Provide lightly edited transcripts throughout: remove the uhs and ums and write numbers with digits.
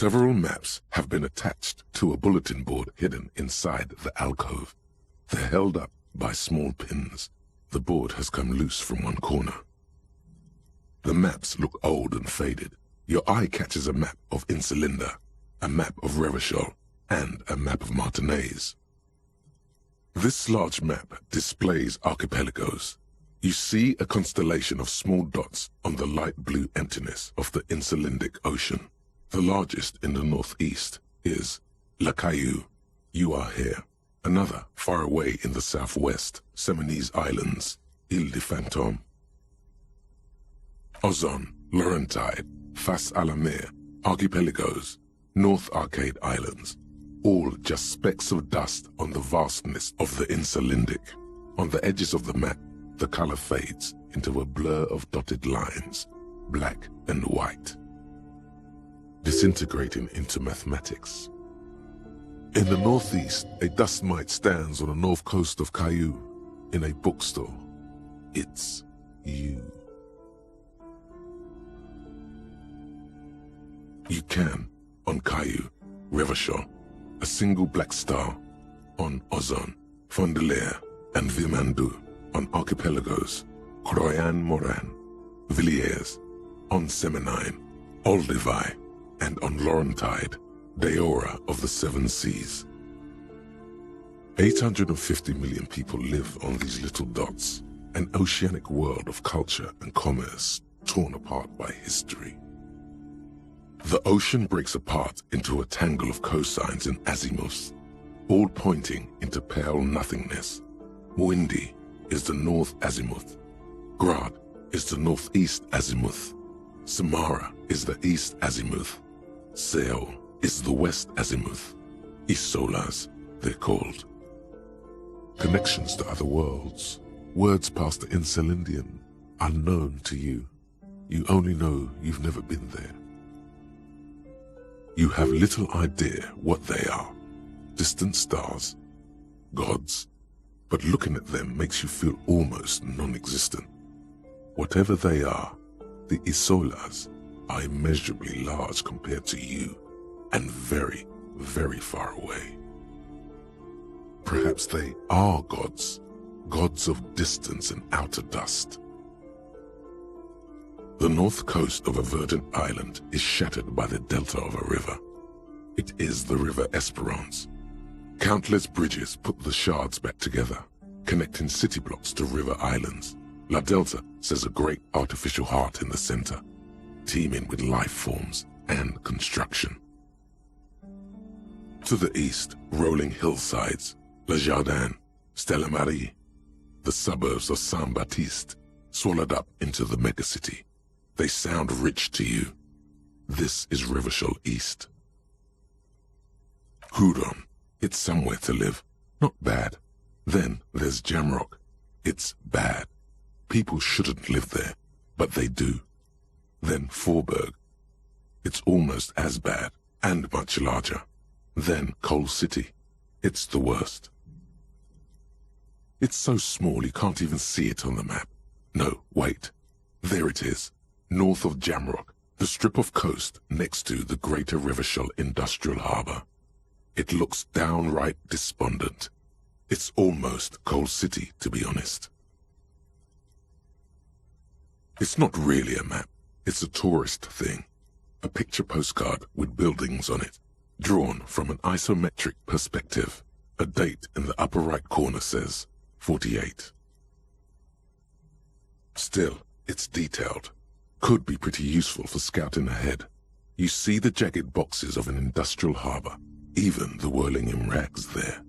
Several maps have been attached to a bulletin board hidden inside the alcove. They're held up by small pins. The board has come loose from one corner. The maps look old and faded. Your eye catches a map of Insulinda, a map of Revachol, and a map of Martinez. This large map displays archipelagos. You see a constellation of small dots on the light blue emptiness of the Insulindic Ocean. The largest in the northeast is La Caillou. You are here. Another far away in the southwest, Seminese Islands, Ile de Fantôme. Ozon, Laurentide, Fas a la Mer, Archipelagos, North Arcade Islands, all just specks of dust on the vastness of the Insulindic. On the edges of the map, the color fades into a blur of dotted lines, black and white, disintegrating into mathematics. In the northeast, a dust mite stands on the north coast of Caillou in a bookstore. It's you. You can, on Caillou, Revachol, a single black star, on Ozon, Fondelier, and Vimandu, on Archipelagos, Croyan Moran, Villiers, on Seminine, Olduvai, and on Laurentide, Deora of the Seven Seas. 850 million people live on these little dots, an oceanic world of culture and commerce torn apart by history. The ocean breaks apart into a tangle of cosines and azimuths, all pointing into pale nothingness. Windy is the north azimuth. Grad is the northeast azimuth. Samara is the east azimuth. Seo is the west azimuth. Isolas, they're called. Connections to other worlds. Words past the Insulindian, unknown to you. You only know you've never been there. You have little idea what they are. Distant stars, gods, but looking at them makes you feel almost non-existent. Whatever they are, the Isolas are immeasurably large compared to you, and very, very far away. Perhaps they are gods, gods of distance and outer dust. The north coast of a verdant island is shattered by the delta of a river. It is the River Esperance. Countless bridges put the shards back together, connecting city blocks to river islands. La Delta says a great artificial heart in the center, teeming with life forms and construction. To the east, rolling hillsides, Le Jardin, Stella Marie, the suburbs of Saint-Baptiste, swallowed up into the megacity. They sound rich to you. This is Revachol East. Hudon, it's somewhere to live. Not bad. Then there's Jamrock. It's bad. People shouldn't live there, but they do. Then Forburg. It's almost as bad, and much larger. Then Coal City. It's the worst. It's so small you can't even see it on the map. No, wait. There it is. North of Jamrock, the strip of coast next to the Greater Revachol Industrial Harbour. It looks downright despondent. It's almost Coal City, to be honest. It's not really a map. It's a tourist thing. A picture postcard with buildings on it, drawn from an isometric perspective. A date in the upper right corner says 48. Still, it's detailed. Could be pretty useful for scouting ahead. You see the jagged boxes of an industrial harbour, even the whirling in rags there.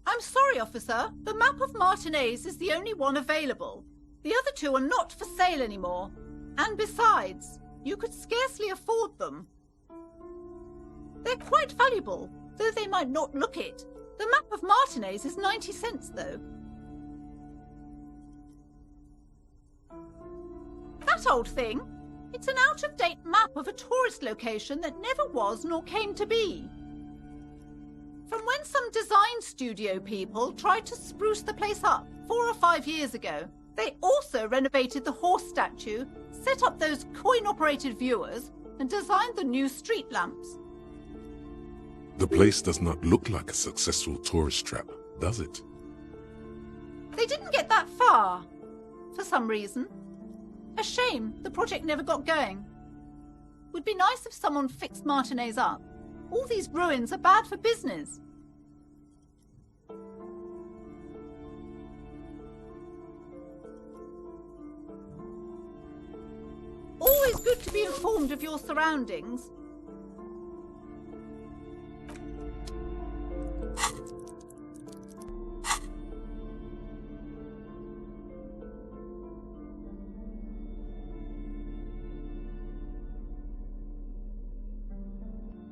I'm sorry, officer. The map of Martinez is the only one available. The other two are not for sale anymore. And besides, you could scarcely afford them. They're quite valuable, though they might not look it. The map of Martinez is 90 cents, though. That old thing? It's an out-of-date map of a tourist location that never was nor came to be. From when some design studio people tried to spruce the place up 4 or 5 years ago. They also renovated the horse statue, set up those coin-operated viewers, and designed the new street lamps. The place does not look like a successful tourist trap, does it? They didn't get that far, for some reason. A shame the project never got going. Would be nice if someone fixed Martinez up. All these ruins are bad for business. Always good to be informed of your surroundings.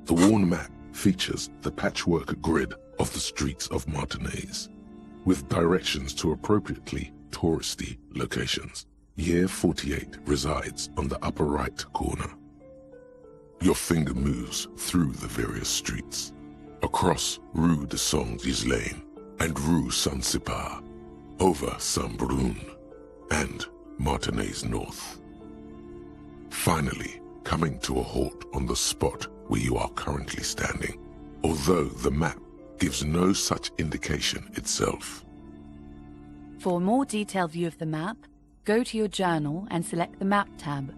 The worn map features the patchwork grid of the streets of Martinez, with directions to appropriately touristy locations. Year 48 resides on the upper right corner. Your finger moves through the various streets, across Rue de Saint Ghislain and Rue Saint-Sipar, over Saint-Brun and Martinez North. Finally, coming to a halt on the spot where you are currently standing, although the map gives no such indication itself. For a more detailed view of the map, go to your journal and select the Map tab.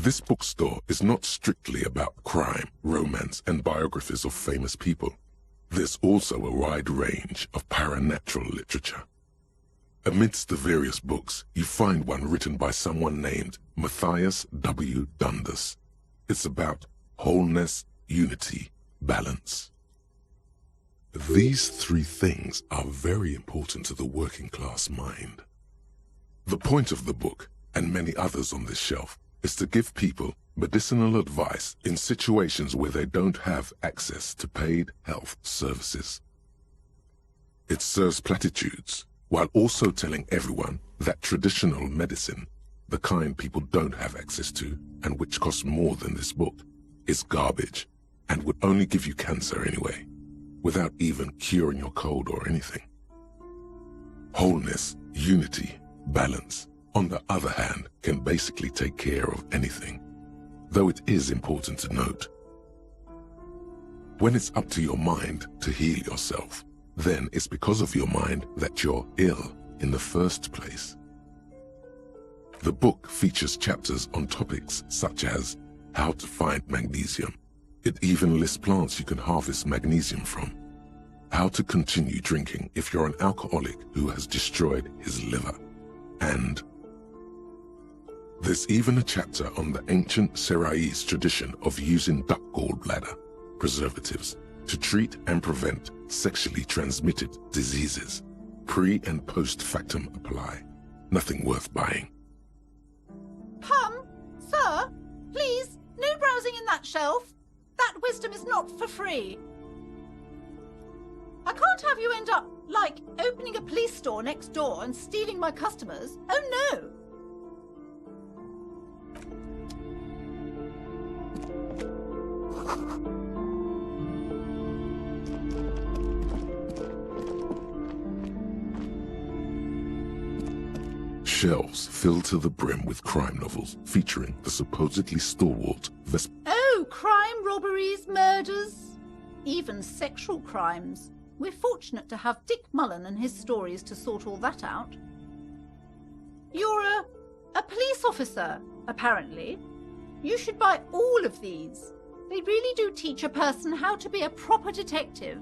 This bookstore is not strictly about crime, romance, and biographies of famous people. There's also a wide range of paranatural literature. Amidst the various books, you find one written by someone named Matthias W. Dundas. It's about wholeness, unity, balance. These three things are very important to the working class mind. The point of the book, and many others on this shelf, is to give people medicinal advice in situations where they don't have access to paid health services. It serves platitudes, while also telling everyone that traditional medicine, the kind people don't have access to, and which costs more than this book, is garbage, and would only give you cancer anyway, without even curing your cold or anything. Wholeness, unity, balance, on the other hand, can basically take care of anything, though it is important to note. When it's up to your mind to heal yourself, then it's because of your mind that you're ill in the first place. The book features chapters on topics such as how to find magnesium. It even lists plants you can harvest magnesium from. How to continue drinking if you're an alcoholic who has destroyed his liver. And there's even a chapter on the ancient Seraïs tradition of using duck gallbladder preservatives to treat and prevent sexually transmitted diseases. Pre and post factum apply. Nothing worth buying. Sir, please, no browsing in that shelf. That wisdom is not for free. I can't have you end up, like, opening a police store next door and stealing my customers. Oh no! Shelves filled to the brim with crime novels featuring the supposedly stalwart Oh, crime, robberies, murders, even sexual crimes. We're fortunate to have Dick Mullen and his stories to sort all that out. You're a police officer, apparently. You should buy all of these. They really do teach a person how to be a proper detective.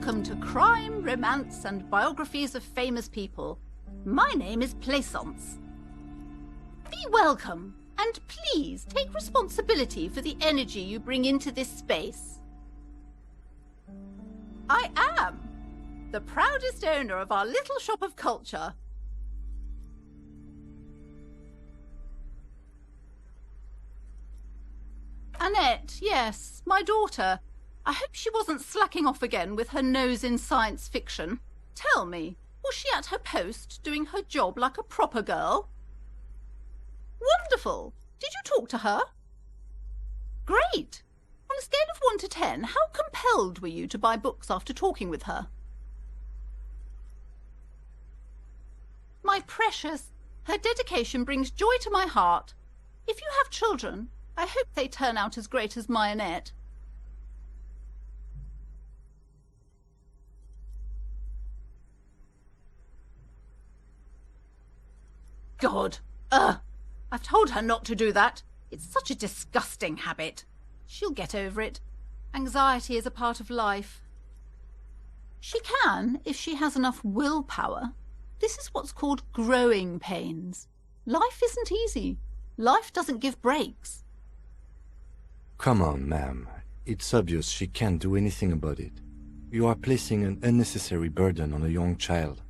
Welcome to Crime, Romance, and Biographies of Famous People. My name is Plaisance. Be welcome, and please take responsibility for the energy you bring into this space. I am the proudest owner of our little shop of culture. Annette, yes, my daughter. I hope she wasn't slacking off again with her nose in science fiction. Tell me, was she at her post doing her job like a proper girl? Wonderful! Did you talk to her? Great! On a scale of 1 to 10, how compelled were you to buy books after talking with her? My precious, her dedication brings joy to my heart. If you have children, I hope they turn out as great as my Annette. God! I've told her not to do that. It's such a disgusting habit. She'll get over it. Anxiety is a part of life. She can, if she has enough willpower. This is what's called growing pains. Life isn't easy. Life doesn't give breaks. Come on, ma'am. It's obvious she can't do anything about it. You are placing an unnecessary burden on a young child.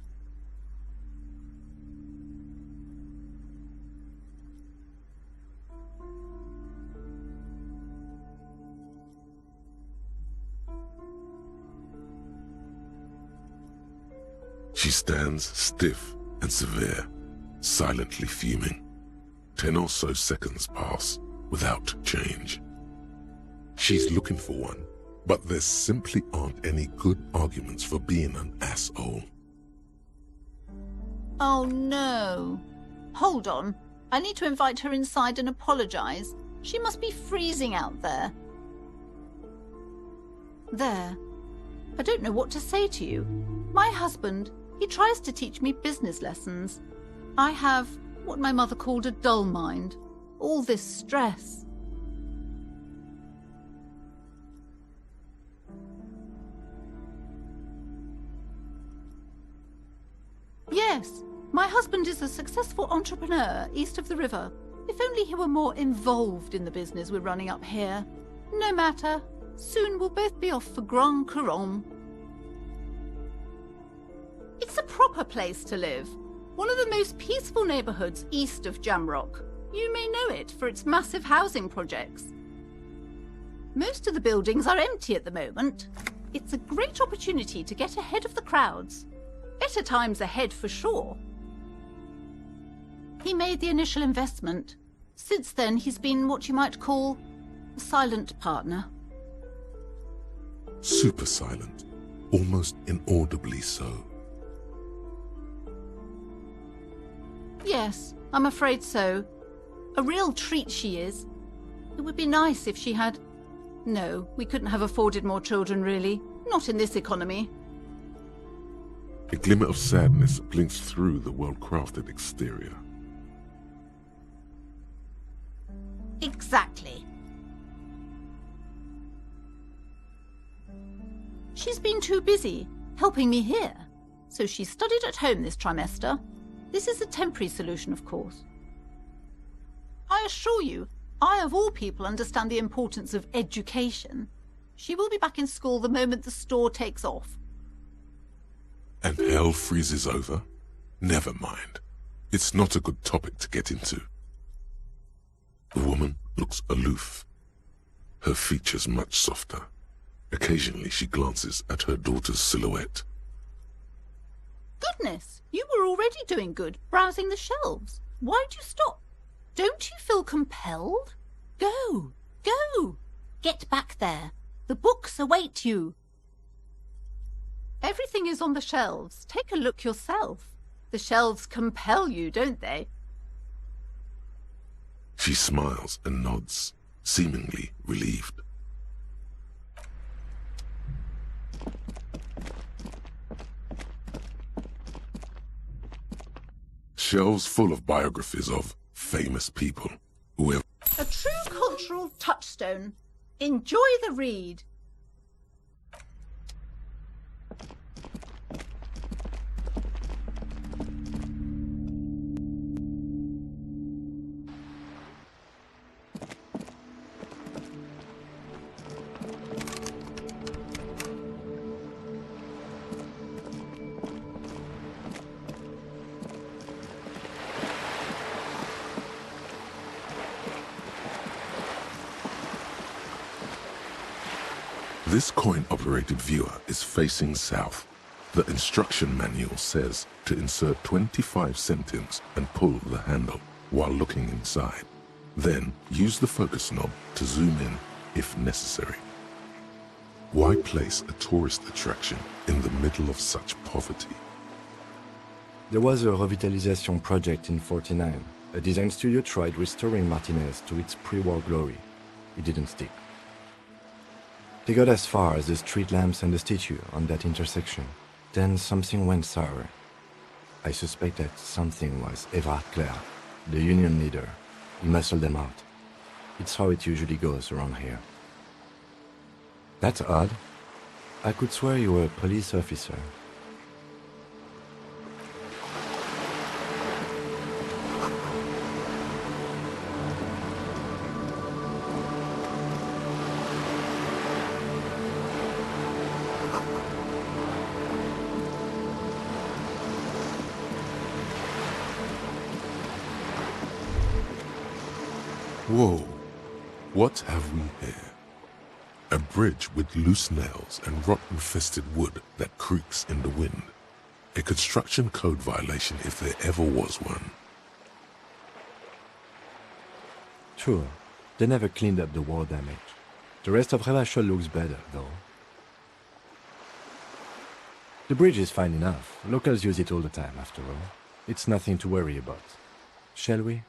She stands stiff and severe, silently fuming. 10 or so seconds pass without change. She's looking for one, but there simply aren't any good arguments for being an asshole. Oh no. Hold on. I need to invite her inside and apologize. She must be freezing out there. There. I don't know what to say to you. My husband, he tries to teach me business lessons. I have what my mother called a dull mind. All this stress. Yes, my husband is a successful entrepreneur east of the river. If only he were more involved in the business we're running up here. No matter. Soon we'll both be off for Grand Couronne. It's a proper place to live. One of the most peaceful neighbourhoods east of Jamrock. You may know it for its massive housing projects. Most of the buildings are empty at the moment. It's a great opportunity to get ahead of the crowds. Better times ahead for sure. He made the initial investment. Since then, he's been what you might call a silent partner. Super silent, almost inaudibly so. Yes, I'm afraid so. A real treat she is. It would be nice if she had... No, we couldn't have afforded more children, really. Not in this economy. A glimmer of sadness blinks through the well-crafted exterior. Exactly. She's been too busy helping me here, so she studied at home this trimester. This is a temporary solution, of course. I assure you, I of all people understand the importance of education. She will be back in school the moment the store takes off. And hell freezes over? Never mind. It's not a good topic to get into. The woman looks aloof, her features much softer. Occasionally she glances at her daughter's silhouette. Goodness, you were already doing good, browsing the shelves. Why'd you stop? Don't you feel compelled? Go, go! Get back there. The books await you. Everything is on the shelves. Take a look yourself. The shelves compel you, don't they? She smiles and nods, seemingly relieved. Shelves full of biographies of famous people who have... A true cultural touchstone. Enjoy the read. This coin-operated viewer is facing south. The instruction manual says to insert 25 centimes and pull the handle while looking inside. Then use the focus knob to zoom in if necessary. Why place a tourist attraction in the middle of such poverty? There was a revitalization project in 49. A design studio tried restoring Martinez to its pre-war glory. It didn't stick. They got as far as the street lamps and the statue on that intersection. Then something went sour. I suspect that something was Everard Clare, the union leader. He muscled them out. It's how it usually goes around here. That's odd. I could swear you were a police officer. Whoa, what have we here? A bridge with loose nails and rot-infested wood that creaks in the wind. A construction code violation if there ever was one. True, they never cleaned up the war damage. The rest of Revachol looks better, though. The bridge is fine enough. Locals use it all the time, after all. It's nothing to worry about. Shall we?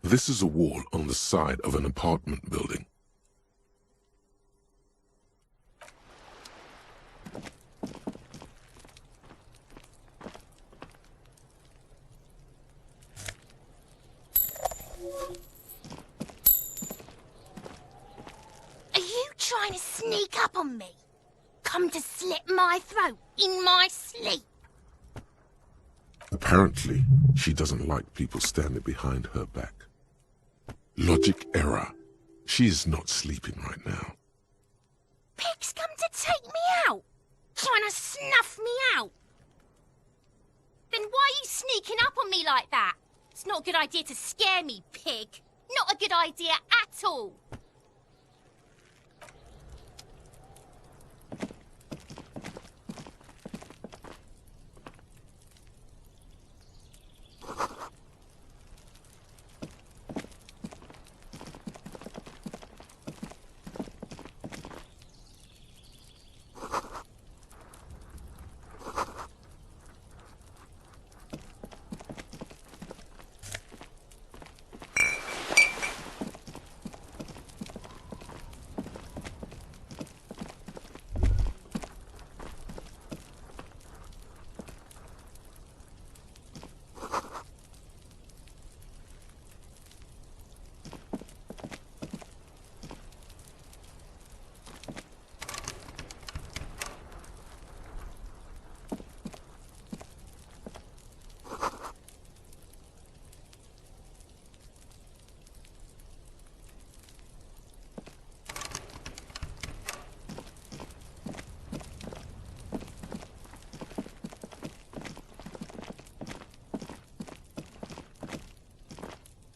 This is a wall on the side of an apartment building. Are you trying to sneak up on me? Come to slit my throat in my sleep? Apparently, she doesn't like people standing behind her back. Logic error. She is not sleeping right now. Pig's come to take me out? Trying to snuff me out? Then why are you sneaking up on me like that? It's not a good idea to scare me, pig. Not a good idea at all.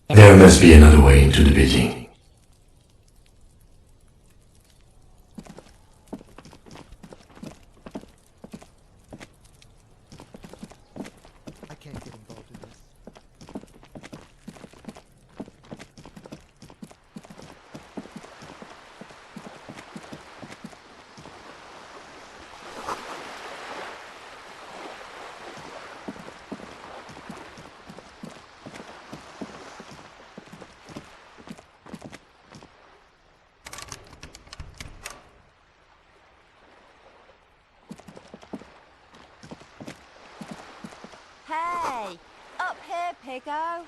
There must be another way into the building. I can't get involved in this. Hey, up here, Piggo.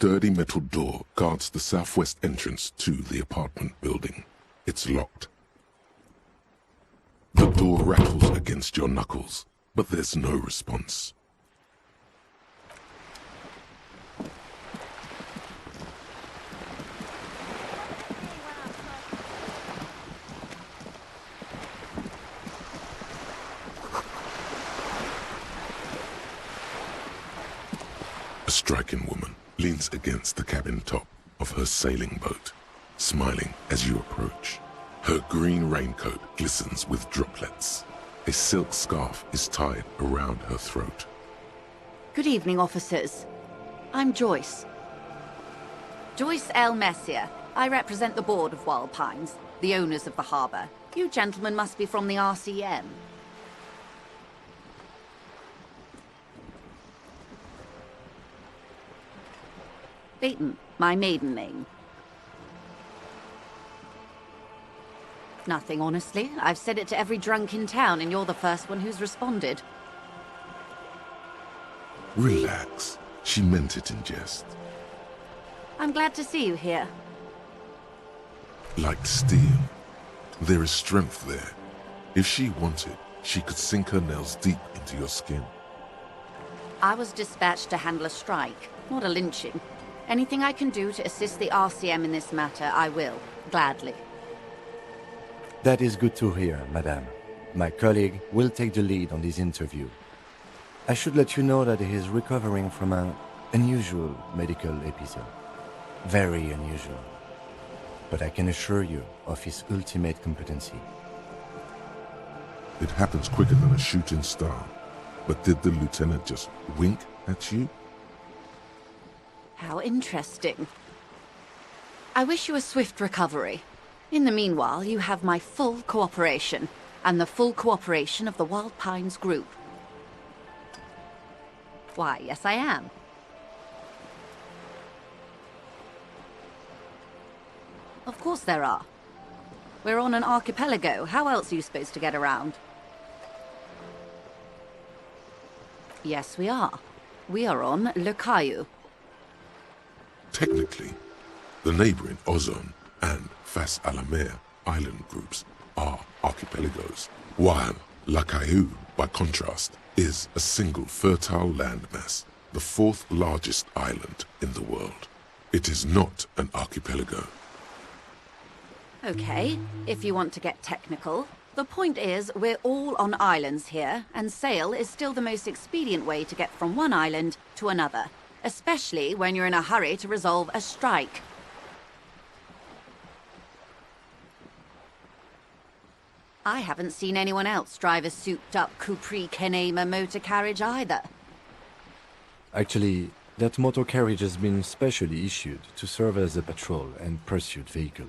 sturdy metal door guards the southwest entrance to the apartment building. It's locked. The door rattles against your knuckles, but there's no response. A striking woman leans against the cabin top of her sailing boat, smiling as you approach. Her green raincoat glistens with droplets. A silk scarf is tied around her throat. Good evening, officers. I'm Joyce. Joyce L. Messier. I represent the board of Wild Pines, the owners of the harbour. You gentlemen must be from the RCM. Baton, my maiden name. Nothing, honestly. I've said it to every drunk in town, and you're the first one who's responded. Relax. She meant it in jest. I'm glad to see you here. Like steel. There is strength there. If she wanted, she could sink her nails deep into your skin. I was dispatched to handle a strike, not a lynching. Anything I can do to assist the RCM in this matter, I will, gladly. That is good to hear, madame. My colleague will take the lead on this interview. I should let you know that he is recovering from an unusual medical episode. Very unusual. But I can assure you of his ultimate competency. It happens quicker than a shooting star. But did the lieutenant just wink at you? How interesting. I wish you a swift recovery. In the meanwhile, you have my full cooperation, and the full cooperation of the Wild Pines group. Why, yes I am. Of course there are. We're on an archipelago. How else are you supposed to get around? Yes, we are. We are on Le Caillou. Technically, the neighboring Ozone and Fas a la Mer island groups are archipelagos, while La Caillou, by contrast, is a single fertile landmass, the fourth largest island in the world. It is not an archipelago. Okay, if you want to get technical. The point is, we're all on islands here, and sail is still the most expedient way to get from one island to another, especially when you're in a hurry to resolve a strike. I haven't seen anyone else drive a souped-up Capri Kenema motor carriage either. Actually, that motor carriage has been specially issued to serve as a patrol and pursuit vehicle.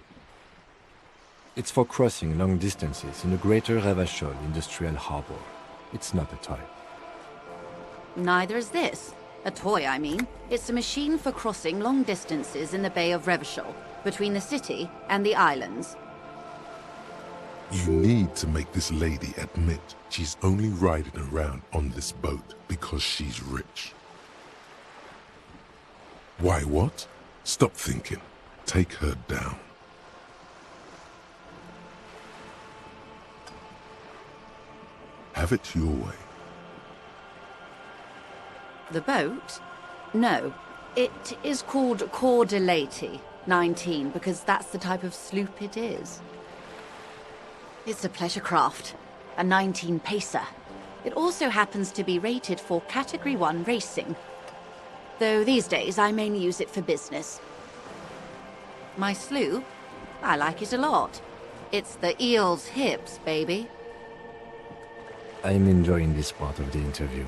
It's for crossing long distances in the greater Ravachol industrial harbor. It's not a toy. Neither is this. A toy, I mean. It's a machine for crossing long distances in the Bay of Revachol, between the city and the islands. You need to make this lady admit she's only riding around on this boat because she's rich. Why what? Stop thinking. Take her down. Have it your way. The boat? No. It is called Cor de Leyte 19 because that's the type of sloop it is. It's a pleasure craft, a 19-pacer. It also happens to be rated for Category 1 racing, though these days I mainly use it for business. My sloop? I like it a lot. It's the eel's hips, baby. I'm enjoying this part of the interview.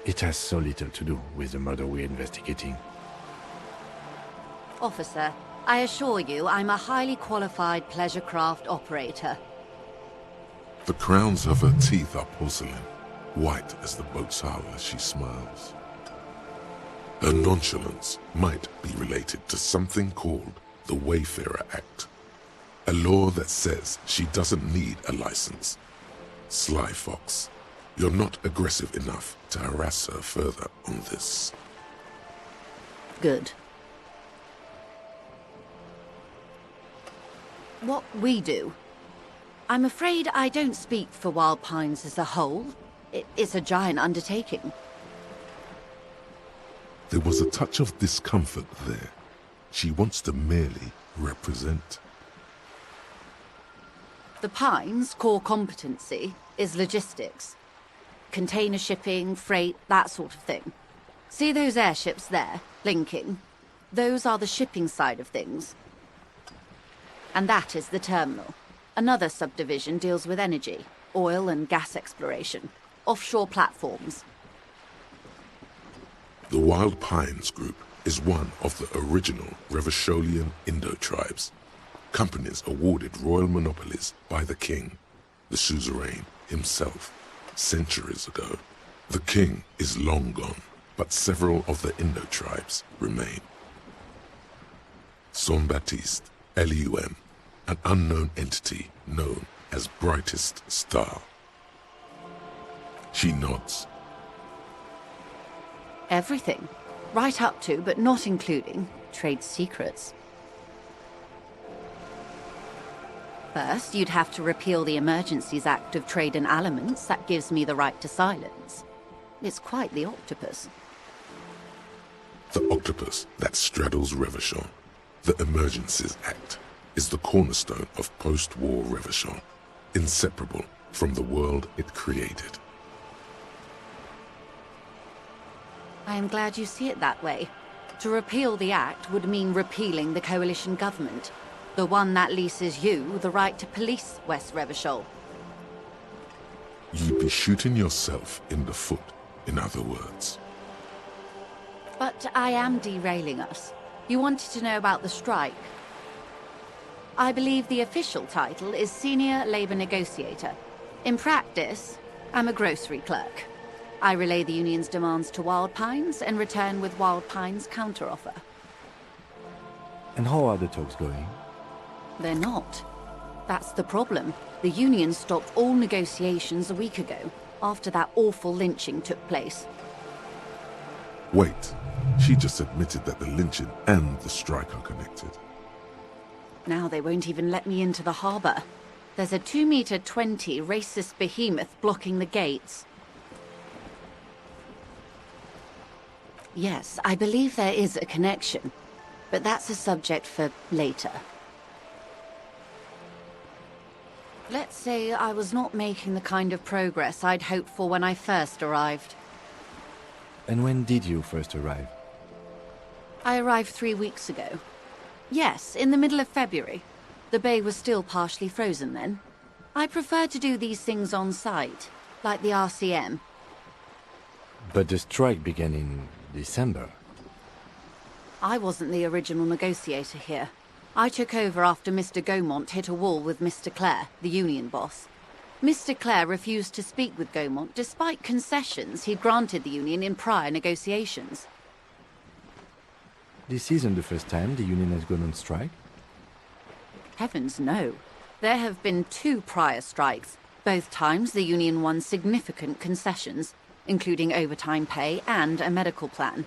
It has so little to do with the murder we're investigating. Officer, I assure you I'm a highly qualified pleasure craft operator. The crowns of her teeth are porcelain, white as the boat's hull as she smiles. Her nonchalance might be related to something called the Wayfarer Act, a law that says she doesn't need a license. Sly fox, you're not aggressive enough to harass her further on this. Good. What we do? I'm afraid I don't speak for Wild Pines as a whole. It's a giant undertaking. There was a touch of discomfort there. She wants to merely represent. The Pines' core competency is logistics. Container shipping, freight, that sort of thing. See those airships there, blinking? Those are the shipping side of things. And that is the terminal. Another subdivision deals with energy, oil and gas exploration, offshore platforms. The Wild Pines Group is one of the original Revacholian Indo-tribes. Companies awarded royal monopolies by the king, the suzerain himself, centuries ago. The king is long gone, but several of the Indo-tribes remain. Son-Baptiste, LUM, an unknown entity known as Brightest Star. She nods. Everything. Right up to, but not including, trade secrets. First, you'd have to repeal the Emergencies Act of Trade in Aliments. That gives me the right to silence. It's quite the octopus. The octopus that straddles Revachol, the Emergencies Act, is the cornerstone of post-war Revachol, inseparable from the world it created. I am glad you see it that way. To repeal the Act would mean repealing the coalition government, the one that leases you the right to police West Revachol. You'd be shooting yourself in the foot, in other words. But I am derailing us. You wanted to know about the strike. I believe the official title is Senior Labour Negotiator. In practice, I'm a grocery clerk. I relay the union's demands to Wild Pines and return with Wild Pines' counteroffer. And how are the talks going? They're not. That's the problem. The union stopped all negotiations a week ago, after that awful lynching took place. Wait, she just admitted that the lynching and the strike are connected. Now they won't even let me into the harbour. There's a 2-meter-20 racist behemoth blocking the gates. Yes, I believe there is a connection, but that's a subject for later. Let's say I was not making the kind of progress I'd hoped for when I first arrived. And when did you first arrive? I arrived 3 weeks ago. Yes, in the middle of February. The bay was still partially frozen then. I prefer to do these things on site, like the RCM. But the strike began in December. I wasn't the original negotiator here. I took over after Mr. Gaumont hit a wall with Mr. Clare, the union boss. Mr. Clare refused to speak with Gaumont despite concessions he'd granted the union in prior negotiations. This isn't the first time the union has gone on strike? Heavens no. There have been 2 prior strikes. Both times the union won significant concessions, including overtime pay and a medical plan.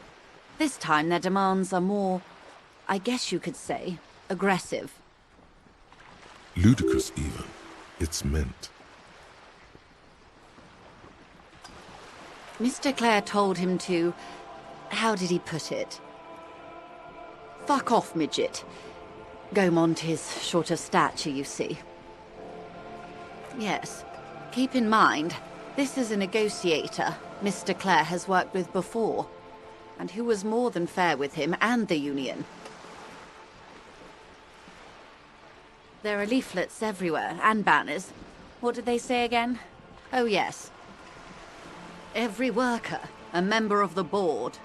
This time their demands are more, I guess you could say, aggressive. Ludicrous even, it's meant. Mr. Clare told him to... how did he put it? Fuck off, midget. Gaumont is short of stature, you see. Yes. Keep in mind, this is a negotiator Mr. Clare has worked with before, and who was more than fair with him and the union. There are leaflets everywhere, and banners. What did they say again? Oh yes. Every worker, a member of the board.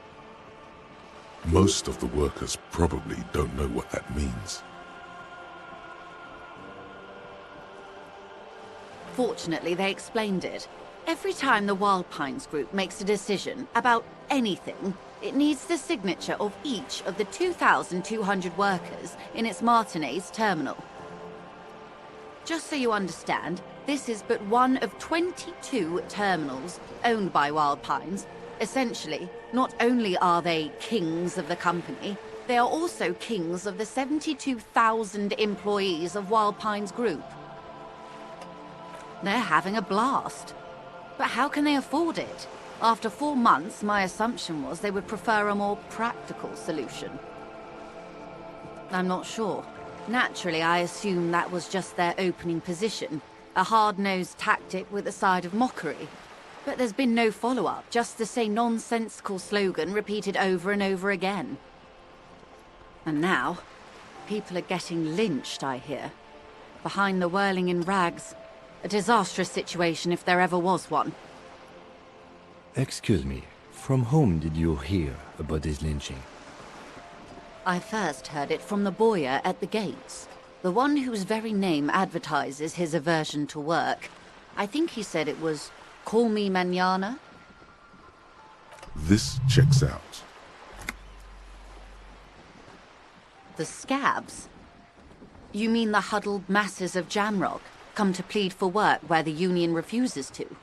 Most of the workers probably don't know what that means. Fortunately, they explained it. Every time the Wild Pines Group makes a decision about anything, it needs the signature of each of the 2,200 workers in its Martinez terminal. Just so you understand, this is but one of 22 terminals owned by Wild Pines. Essentially, not only are they kings of the company, They are also kings of the 72,000 employees of Wild Pines Group. They're having a blast. But how can they afford it? After 4 months, my assumption was they would prefer a more practical solution. I'm not sure. Naturally, I assume that was just their opening position, a hard-nosed tactic with a side of mockery. But there's been no follow-up, just the same nonsensical slogan repeated over and over again. And now, people are getting lynched, I hear. Behind the whirling in rags. A disastrous situation if there ever was one. Excuse me, from whom did you hear about this lynching? I first heard it from the bowyer at the gates. The one whose very name advertises his aversion to work. I think he said it was, "Call me mañana." This checks out. The scabs? You mean the huddled masses of Jamrock, come to plead for work where the union refuses to?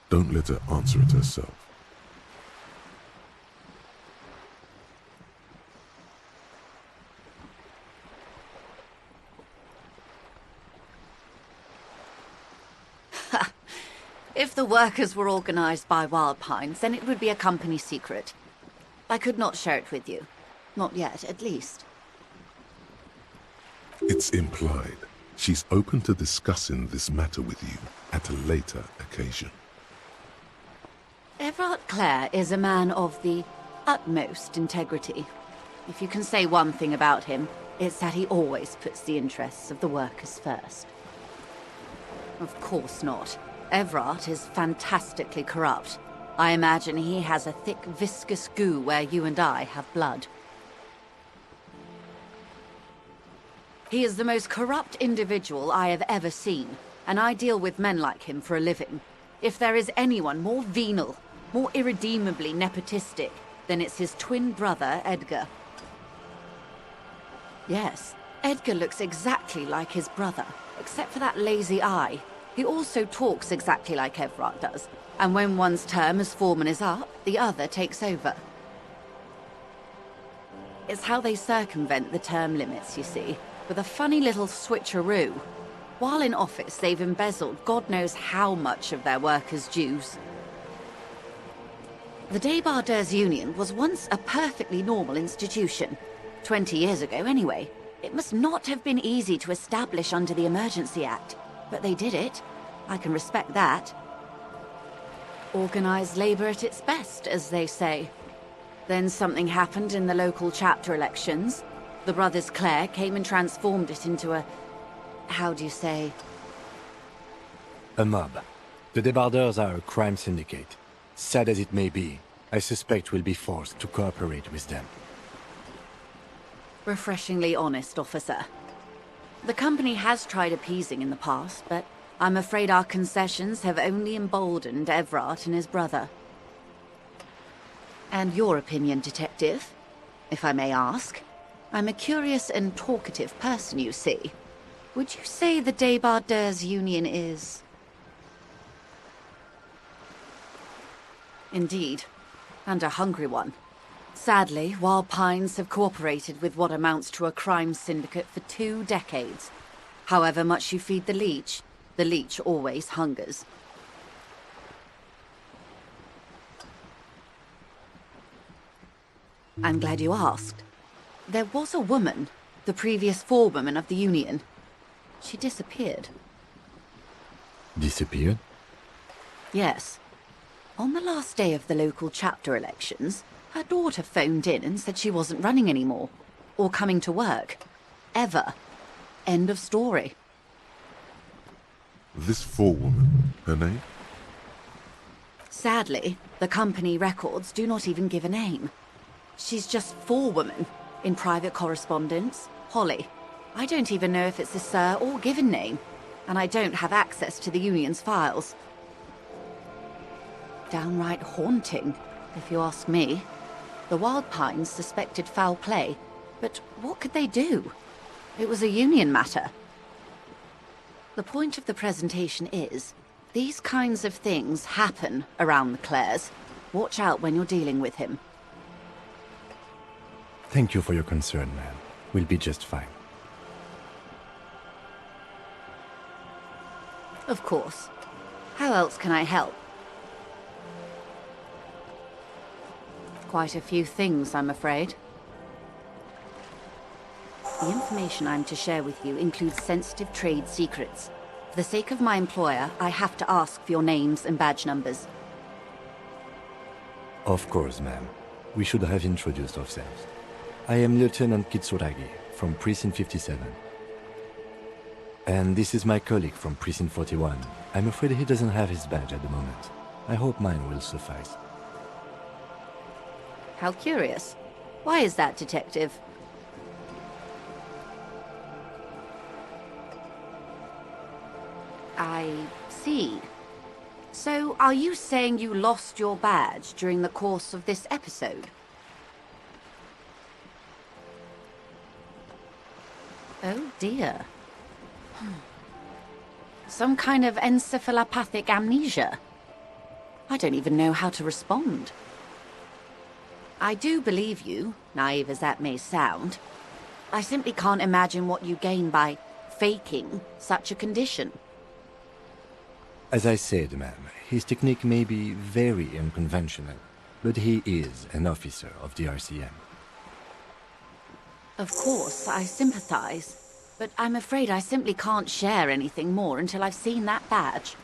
Don't let her answer it herself. If the workers were organized by Wild Pines, then it would be a company secret. I could not share it with you. Not yet, at least. It's implied. She's open to discussing this matter with you at a later occasion. Everard Clare is a man of the utmost integrity. If you can say one thing about him, it's that he always puts the interests of the workers first. Of course not. Everard is fantastically corrupt. I imagine he has a thick, viscous goo where you and I have blood. He is the most corrupt individual I have ever seen, and I deal with men like him for a living. If there is anyone more venal, more irredeemably nepotistic, then it's his twin brother, Edgar. Yes, Edgar looks exactly like his brother, except for that lazy eye. He also talks exactly like Everard does, and when one's term as foreman is up, the other takes over. It's how they circumvent the term limits, you see, with a funny little switcheroo. While in office, they've embezzled God knows how much of their workers' dues. The Débardeurs Union was once a perfectly normal institution. 20 years ago, anyway. It must not have been easy to establish under the Emergency Act, but they did it. I can respect that. Organized labor at its best, as they say. Then something happened in the local chapter elections. The brothers Clare came and transformed it into a... how do you say? A mob. The Débardeurs are a crime syndicate. Sad as it may be, I suspect we'll be forced to cooperate with them. Refreshingly honest, officer. The company has tried appeasing in the past, but I'm afraid our concessions have only emboldened Everard and his brother. And your opinion, Detective? If I may ask. I'm a curious and talkative person, you see. Would you say the Débardeurs Union is... Indeed, and a hungry one. Sadly, Wild Pines have cooperated with what amounts to a crime syndicate for 2 decades. However much you feed the leech always hungers. I'm glad you asked. There was a woman, the previous forewoman of the Union. She disappeared. Disappeared? Yes. On the last day of the local chapter elections, her daughter phoned in and said she wasn't running anymore, or coming to work. Ever. End of story. This forewoman, her name? Sadly, the company records do not even give a name. She's just forewoman. In private correspondence, Holly. I don't even know if it's a sir or given name, and I don't have access to the Union's files. Downright haunting, if you ask me. The Wild Pines suspected foul play, but what could they do? It was a Union matter. The point of the presentation is, these kinds of things happen around the Clares. Watch out when you're dealing with him. Thank you for your concern, ma'am. We'll be just fine. Of course. How else can I help? Quite a few things, I'm afraid. The information I'm to share with you includes sensitive trade secrets. For the sake of my employer, I have to ask for your names and badge numbers. Of course, ma'am. We should have introduced ourselves. I am Lieutenant Kitsuragi, from Precinct 57. And this is my colleague from Precinct 41. I'm afraid he doesn't have his badge at the moment. I hope mine will suffice. How curious. Why is that, Detective? I see. So, are you saying you lost your badge during the course of this episode? Oh dear. Some kind of encephalopathic amnesia. I don't even know how to respond. I do believe you, naive as that may sound. I simply can't imagine what you gain by faking such a condition. As I said, ma'am, his technique may be very unconventional, but he is an officer of the RCM. Of course, I sympathize, but I'm afraid I simply can't share anything more until I've seen that badge.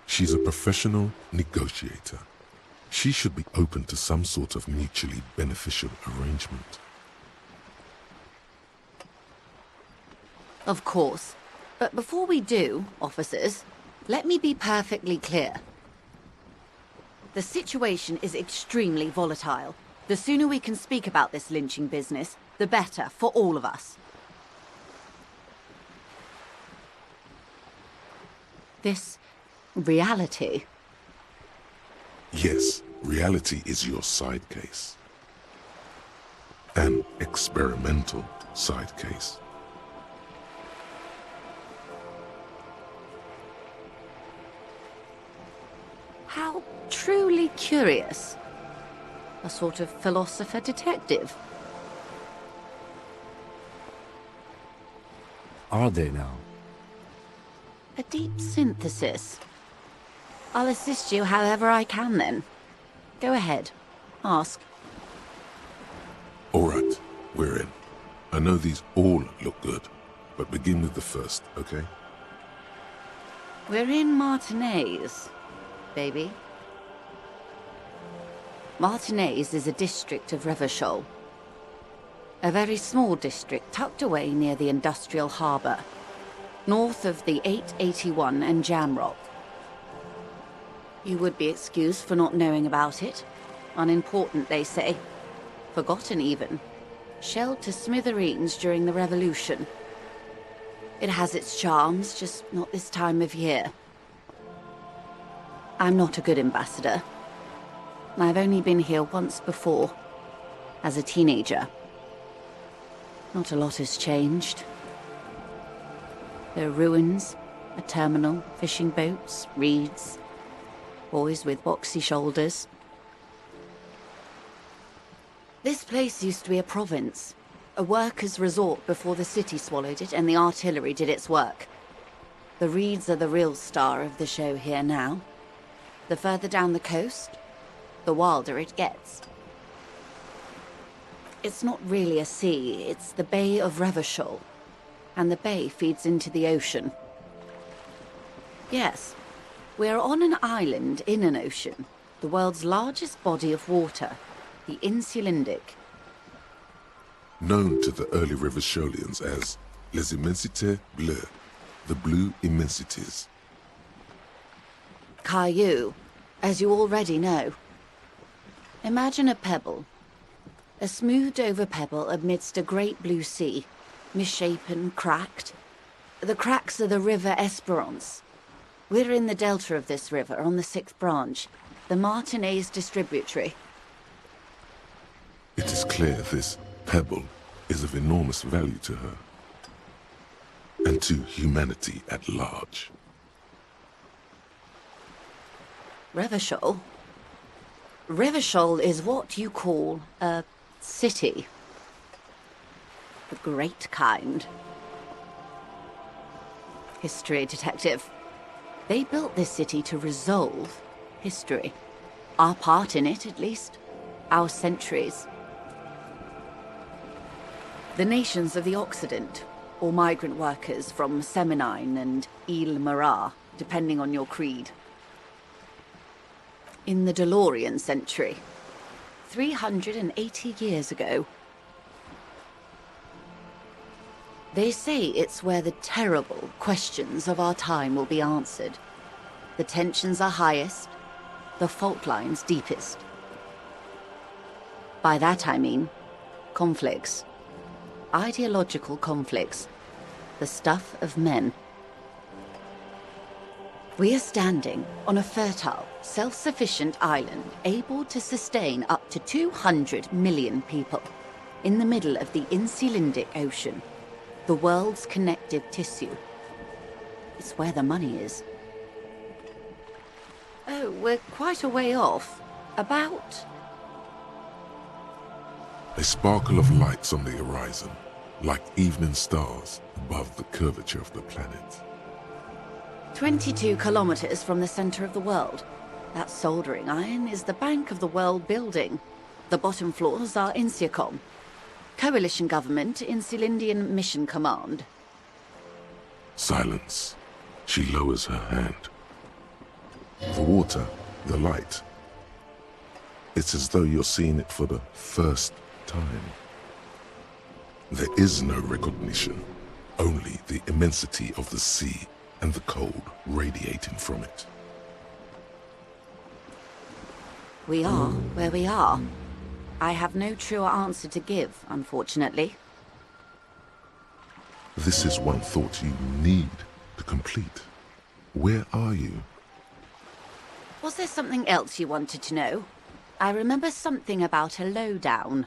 She's a professional negotiator. She should be open to some sort of mutually beneficial arrangement. Of course. But before we do, officers, let me be perfectly clear. The situation is extremely volatile. The sooner we can speak about this lynching business, the better for all of us. This reality. Yes, reality is your side case. An experimental side case. How truly curious. A sort of philosopher detective. Are they now? A deep synthesis. I'll assist you however I can then. Go ahead. Ask. All right, we're in. I know these all look good, but begin with the first, okay? We're in Martinez, baby. Martinez is a district of Revachol. A very small district tucked away near the industrial harbour, north of the 881 and Jamrock. You would be excused for not knowing about it. Unimportant, they say. Forgotten, even. Shelled to smithereens during the Revolution. It has its charms, just not this time of year. I'm not a good ambassador. I've only been here once before, as a teenager. Not a lot has changed. There are ruins, a terminal, fishing boats, reeds, boys with boxy shoulders. This place used to be a province, a workers' resort before the city swallowed it and the artillery did its work. The reeds are the real star of the show here now. The further down the coast, the wilder it gets. It's not really a sea, it's the Bay of Revachol, and the bay feeds into the ocean. Yes, we're on an island in an ocean, the world's largest body of water, the Insulindic. Known to the early Revacholians as Les Immensités Bleues, the Blue Immensities. Caillou, as you already know. Imagine a pebble. A smoothed-over pebble amidst a great blue sea, misshapen, cracked. The cracks are the River Esperance. We're in the delta of this river, on the 6th branch, the Martinez distributary. It is clear this pebble is of enormous value to her, and to humanity at large. Revachol? Revachol is what you call a city. The great kind. History detective. They built this city to resolve history. Our part in it, at least. Our centuries. The nations of the Occident, or migrant workers from Semenine and Ile Marat, depending on your creed. In the DeLorean century, 380 years ago. They say it's where the terrible questions of our time will be answered. The tensions are highest, the fault lines deepest. By that I mean conflicts. Ideological conflicts. The stuff of men. We are standing on a fertile, self-sufficient island able to sustain up to 200 million people in the middle of the Insulindic Ocean, the world's connective tissue. It's where the money is. Oh, we're quite a way off. About... A sparkle of lights on the horizon, like evening stars above the curvature of the planet. 22 kilometers from the center of the world. That soldering iron is the bank of the world building. The bottom floors are Insiacom. Coalition government, Insulindian Mission Command. Silence. She lowers her hand. The water, the light. It's as though you're seeing it for the first time. There is no recognition, only the immensity of the sea and the cold radiating from it. We are where we are. I have no truer answer to give, unfortunately. This is one thought you need to complete. Where are you? Was there something else you wanted to know? I remember something about a lowdown.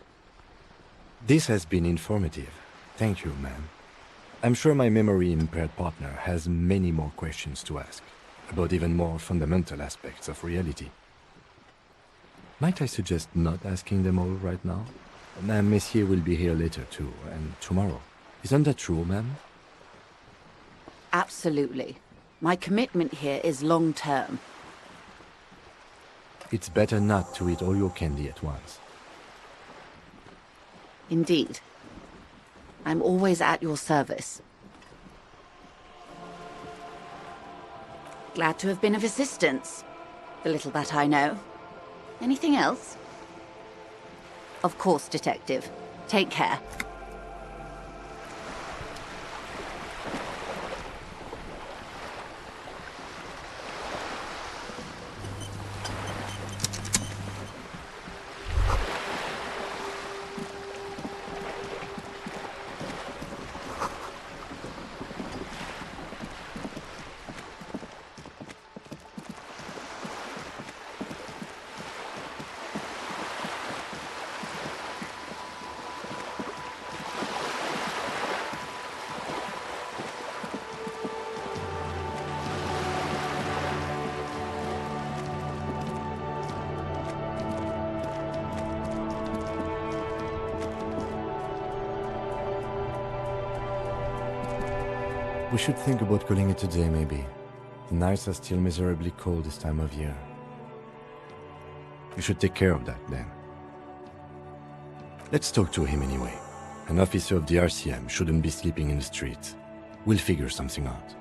This has been informative. Thank you, ma'am. I'm sure my memory-impaired partner has many more questions to ask, about even more fundamental aspects of reality. Might I suggest not asking them all right now? Ma'am, Messier will be here later too, and tomorrow. Isn't that true, ma'am? Absolutely. My commitment here is long-term. It's better not to eat all your candy at once. Indeed. I'm always at your service. Glad to have been of assistance. The little that I know. Anything else? Of course, Detective. Take care. We should think about calling it a day, maybe. The nights are still miserably cold this time of year. You should take care of that, then. Let's talk to him anyway. An officer of the RCM shouldn't be sleeping in the streets. We'll figure something out.